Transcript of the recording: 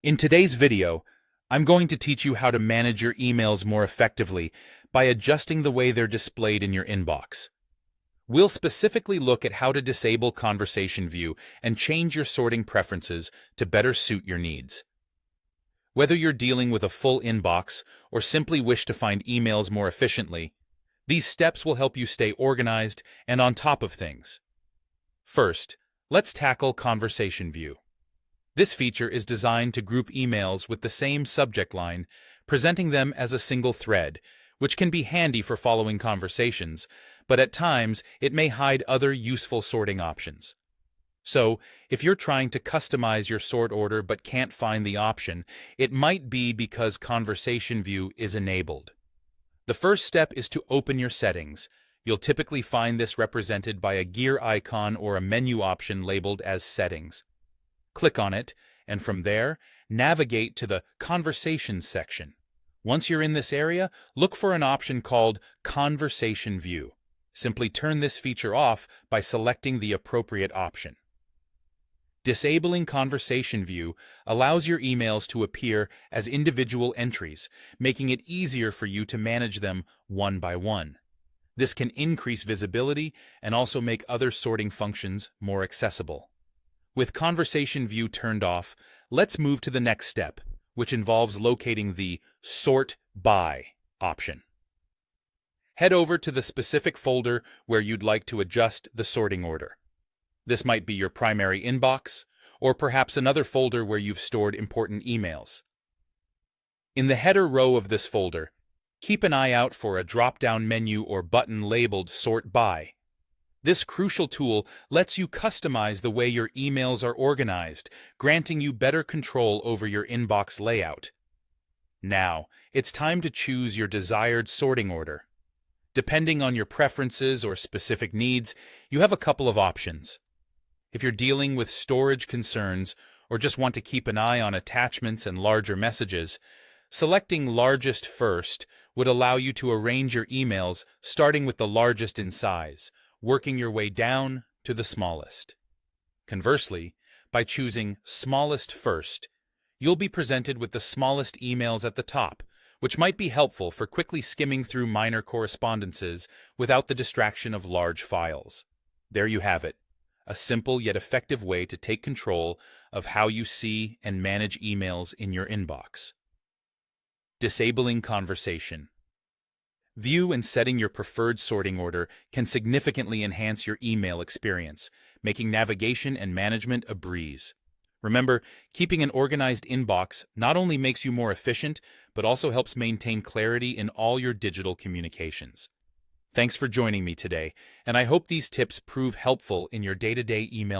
In today's video, I'm going to teach you how to manage your emails more effectively by adjusting the way they're displayed in your inbox. We'll specifically look at how to disable conversation view and change your sorting preferences to better suit your needs. Whether you're dealing with a full inbox or simply wish to find emails more efficiently, these steps will help you stay organized and on top of things. First, let's tackle conversation view. This feature is designed to group emails with the same subject line, presenting them as a single thread, which can be handy for following conversations, but at times it may hide other useful sorting options. So, if you're trying to customize your sort order but can't find the option, it might be because Conversation View is enabled. The first step is to open your settings. You'll typically find this represented by a gear icon or a menu option labeled as Settings. Click on it, and from there, navigate to the Conversations section. Once you're in this area, look for an option called Conversation View. Simply turn this feature off by selecting the appropriate option. Disabling Conversation View allows your emails to appear as individual entries, making it easier for you to manage them one by one. This can increase visibility and also make other sorting functions more accessible. With Conversation View turned off, let's move to the next step, which involves locating the Sort By option. Head over to the specific folder where you'd like to adjust the sorting order. This might be your primary inbox, or perhaps another folder where you've stored important emails. In the header row of this folder, keep an eye out for a drop-down menu or button labeled Sort By. This crucial tool lets you customize the way your emails are organized, granting you better control over your inbox layout. Now, it's time to choose your desired sorting order. Depending on your preferences or specific needs, you have a couple of options. If you're dealing with storage concerns or just want to keep an eye on attachments and larger messages, selecting Largest first would allow you to arrange your emails starting with the largest in size, working your way down to the smallest. Conversely, by choosing Smallest first, you'll be presented with the smallest emails at the top, which might be helpful for quickly skimming through minor correspondences without the distraction of large files. There you have it, a simple yet effective way to take control of how you see and manage emails in your inbox. Disabling conversation. View and setting your preferred sorting order can significantly enhance your email experience, making navigation and management a breeze. Remember, keeping an organized inbox not only makes you more efficient, but also helps maintain clarity in all your digital communications. Thanks for joining me today, and I hope these tips prove helpful in your day-to-day email